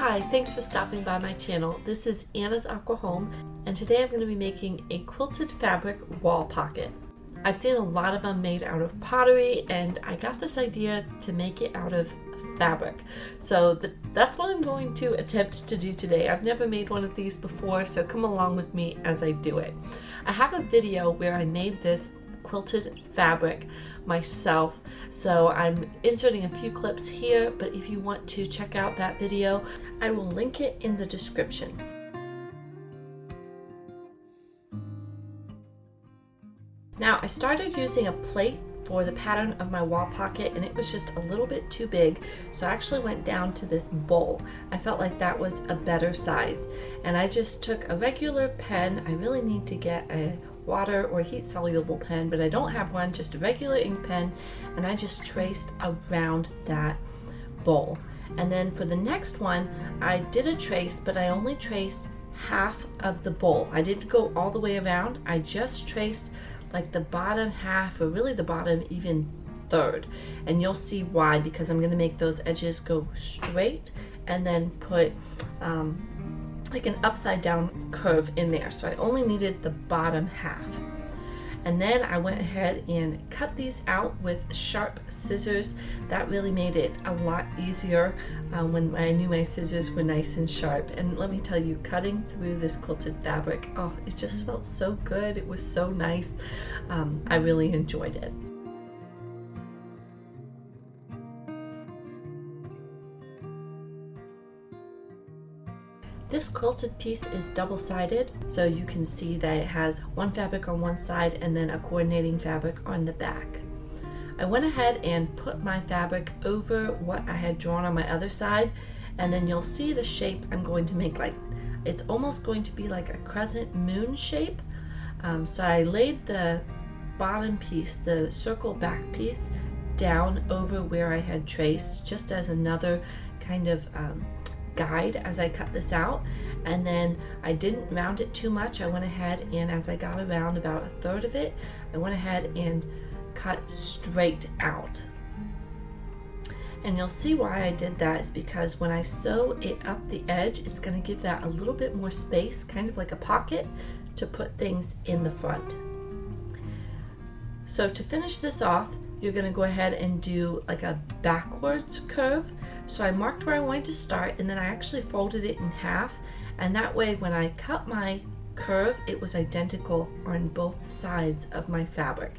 Hi, thanks for stopping by my channel. This is Anna's Aqua Home, and today I'm going to be making a quilted fabric wall pocket. I've seen a lot of them made out of pottery, and I got this idea to make it out of fabric. So that's what I'm going to attempt to do today. I've never made one of these before, so come along with me as I do it. I have a video where I made this quilted fabric myself, so I'm inserting a few clips here, but if you want to check out that video, I will link it in the description. Now, I started using a plate for the pattern of my wall pocket, and it was just a little bit too big, so I actually went down to this bowl. I felt like that was a better size, and I just took a regular pen. I really need to get a water or heat soluble pen, but I don't have one, just a regular ink pen, and I just traced around that bowl. And then for the next one, I did a trace, but I only traced half of the bowl. I didn't go all the way around. I just traced like the bottom half, or really the bottom even third, and you'll see why, because I'm going to make those edges go straight and then put like an upside down curve in there. So I only needed the bottom half, and then I went ahead and cut these out with sharp scissors. That really made it a lot easier when I knew my scissors were nice and sharp. And let me tell you, cutting through this quilted fabric, oh, it just felt so good. It was so nice. I really enjoyed it. This quilted piece is double-sided, so you can see that it has one fabric on one side and then a coordinating fabric on the back. I went ahead and put my fabric over what I had drawn on my other side, and then you'll see the shape I'm going to make. Like, it's almost going to be like a crescent moon shape. So I laid the bottom piece, the circle back piece, down over where I had traced, just as another kind of guide as I cut this out. And then I didn't round it too much. I went ahead and, as I got around about a third of it, I went ahead and cut straight out. And you'll see why I did that is because when I sew it up the edge, it's going to give that a little bit more space, kind of like a pocket, to put things in the front. So to finish this off, you're going to go ahead and do like a backwards curve. So I marked where I wanted to start, and then I actually folded it in half, and that way when I cut my curve, it was identical on both sides of my fabric.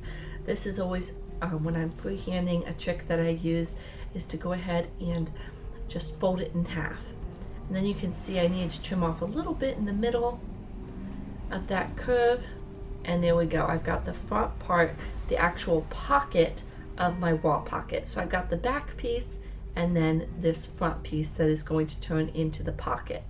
This is always when I'm freehanding, a trick that I use is to go ahead and just fold it in half. And then you can see I needed to trim off a little bit in the middle of that curve, and there we go. I've got the front part, the actual pocket of my wall pocket. So I've got the back piece and then this front piece that is going to turn into the pocket.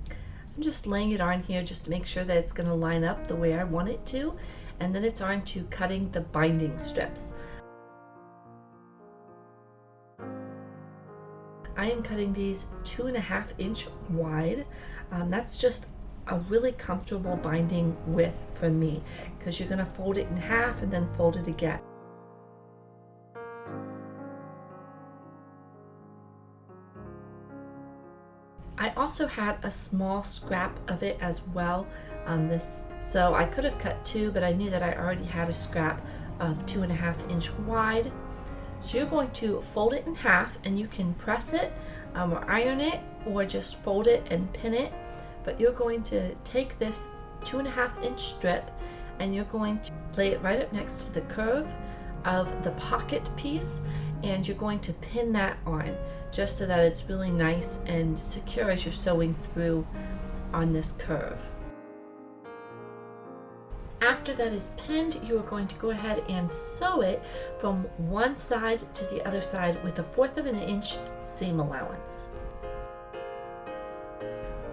I'm just laying it on here just to make sure that it's going to line up the way I want it to, and then it's on to cutting the binding strips. I am cutting these 2.5 inch wide. That's just a really comfortable binding width for me, because you're going to fold it in half and then fold it again. I also had a small scrap of it as well on this, so I could have cut 2, but I knew that I already had a scrap of 2.5 inch wide. So you're going to fold it in half, and you can press it or iron it, or just fold it and pin it. But you're going to take this 2.5 inch strip, and you're going to lay it right up next to the curve of the pocket piece, and you're going to pin that on, just so that it's really nice and secure as you're sewing through on this curve. After that is pinned, you are going to go ahead and sew it from one side to the other side with 1/4 of an inch seam allowance.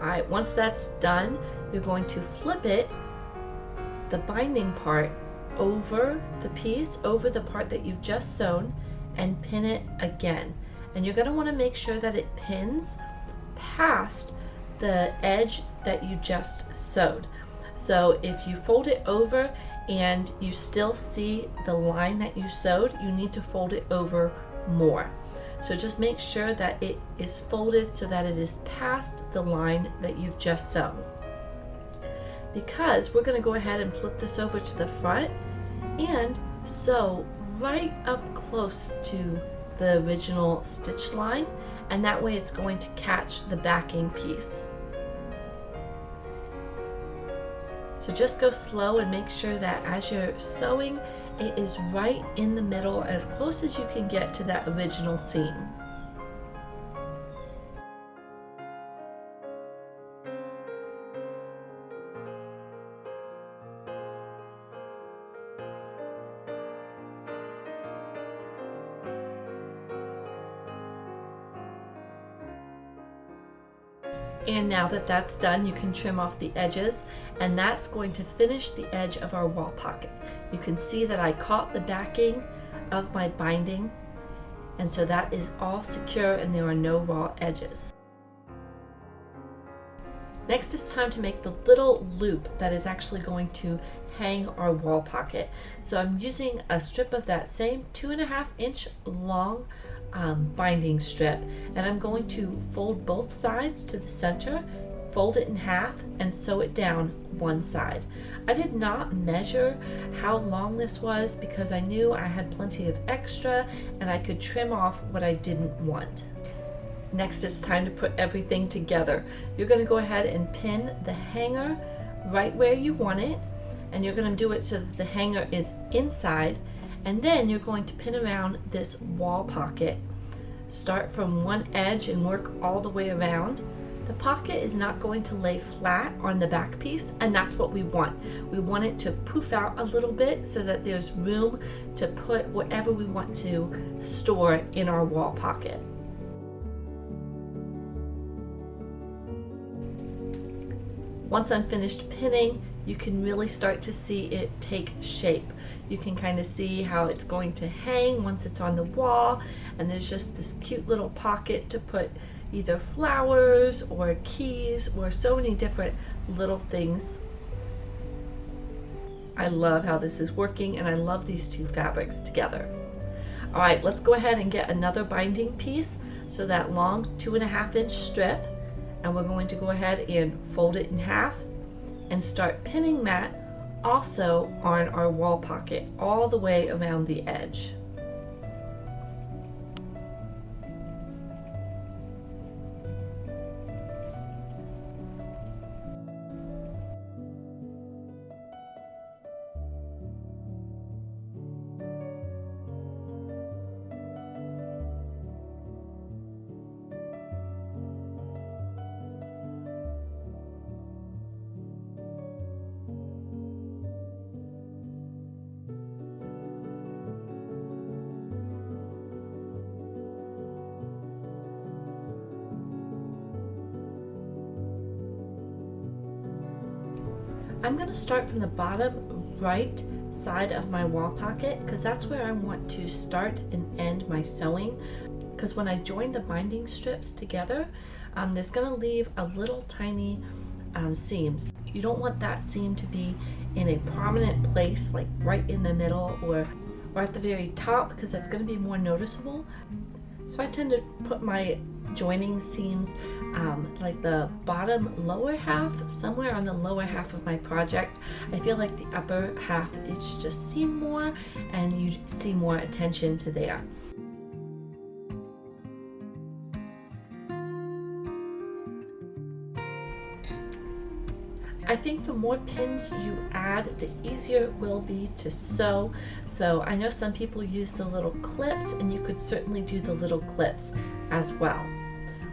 Alright, once that's done, you're going to flip it, the binding part, over the piece, over the part that you've just sewn, and pin it again. And you're going to want to make sure that it pins past the edge that you just sewed. So if you fold it over and you still see the line that you sewed, you need to fold it over more. So just make sure that it is folded so that it is past the line that you've just sewn. Because we're going to go ahead and flip this over to the front and sew right up close to the original stitch line, and that way it's going to catch the backing piece. So just go slow and make sure that as you're sewing, it is right in the middle, as close as you can get to that original seam. And now that that's done, you can trim off the edges, and that's going to finish the edge of our wall pocket. You can see that I caught the backing of my binding, and so that is all secure and there are no raw edges. Next, it's time to make the little loop that is actually going to hang our wall pocket. So I'm using a strip of that same 2.5 inch long binding strip, and I'm going to fold both sides to the center, fold it in half, and sew it down one side. I did not measure how long this was because I knew I had plenty of extra and I could trim off what I didn't want. Next, it's time to put everything together. You're going to go ahead and pin the hanger right where you want it, and you're going to do it so that the hanger is inside, and then you're going to pin around this wall pocket. Start from one edge and work all the way around. The pocket is not going to lay flat on the back piece, and that's what we want. We want it to poof out a little bit so that there's room to put whatever we want to store in our wall pocket. Once I'm finished pinning, you can really start to see it take shape. You can kind of see how it's going to hang once it's on the wall, and there's just this cute little pocket to put either flowers or keys or so many different little things. I love how this is working, and I love these two fabrics together. All right, let's go ahead and get another binding piece, so that long 2.5 inch strip, and we're going to go ahead and fold it in half and start pinning that also on our wall pocket all the way around the edge. I'm going to start from the bottom right side of my wall pocket because that's where I want to start and end my sewing, because when I join the binding strips together, there's going to leave a little tiny seams. You don't want that seam to be in a prominent place, like right in the middle or at the very top, because that's going to be more noticeable. So I tend to put my joining seams like the bottom lower half, somewhere on the lower half of my project. I feel like the upper half, it's just seen more and you see more attention to there. I think the more pins you add, the easier it will be to sew. So I know some people use the little clips, and you could certainly do the little clips as well.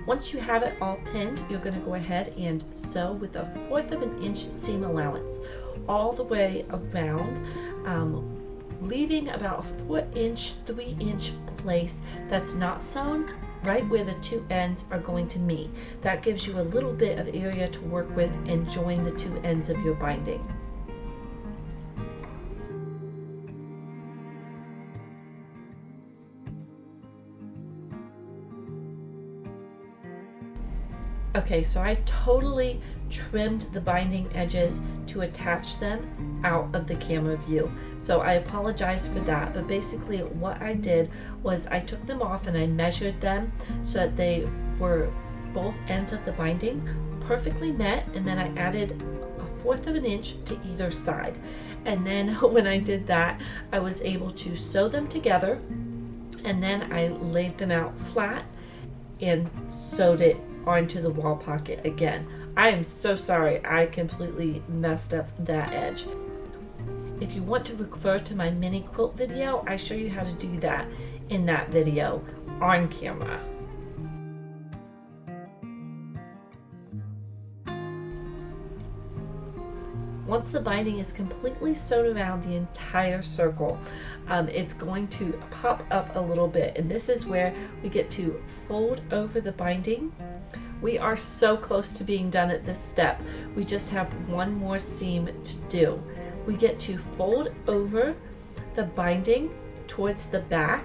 Once you have it all pinned, you're going to go ahead and sew with a 1/4 of an inch seam allowance all the way around, leaving about a 4-inch, 3-inch place that's not sewn right where the two ends are going to meet. That gives you a little bit of area to work with and join the two ends of your binding. Okay, so I totally trimmed the binding edges to attach them out of the camera view. So I apologize for that, but basically what I did was I took them off and I measured them so that they were both ends of the binding perfectly met, and then I added 1/4 of an inch to either side. And then when I did that, I was able to sew them together, and then I laid them out flat and sewed it onto the wall pocket again. I am so sorry, I completely messed up that edge. If you want to refer to my mini quilt video, I show you how to do that in that video on camera. Once the binding is completely sewn around the entire circle, it's going to pop up a little bit, and this is where we get to fold over the binding. We are so close to being done at this step. We just have one more seam to do. We get to fold over the binding towards the back,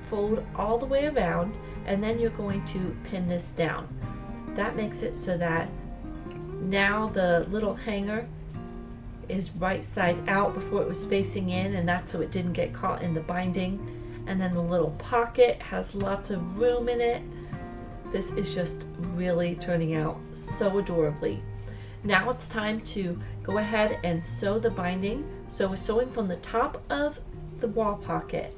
fold all the way around, and then you're going to pin this down. That makes it so that now the little hanger is right side out. Before it was facing in, and that's so it didn't get caught in the binding. And then the little pocket has lots of room in it. This is just really turning out so adorably. Now it's time to go ahead and sew the binding. So we're sewing from the top of the wall pocket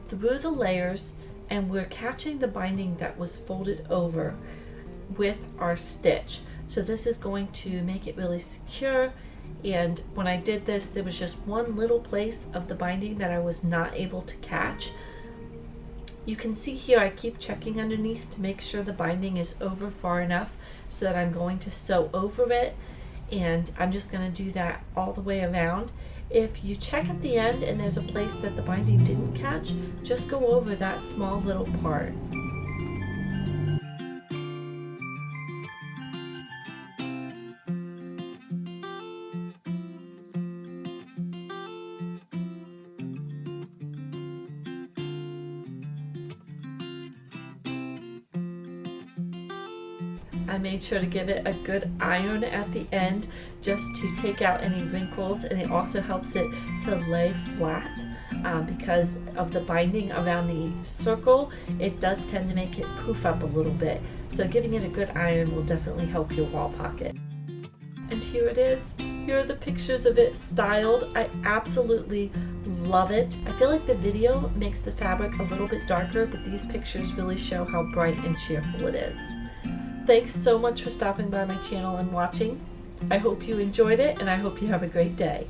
through the layers, and we're catching the binding that was folded over with our stitch. So this is going to make it really secure, and when I did this, there was just one little place of the binding that I was not able to catch. You can see here I keep checking underneath to make sure the binding is over far enough so that I'm going to sew over it, and I'm just going to do that all the way around. If you check at the end and there's a place that the binding didn't catch, just go over that small little part. I made sure to give it a good iron at the end just to take out any wrinkles, and it also helps it to lay flat because of the binding around the circle. It does tend to make it poof up a little bit, so giving it a good iron will definitely help your wall pocket. And here it is. Here are the pictures of it styled. I absolutely love it. I feel like the video makes the fabric a little bit darker, but these pictures really show how bright and cheerful it is. Thanks so much for stopping by my channel and watching. I hope you enjoyed it, and I hope you have a great day.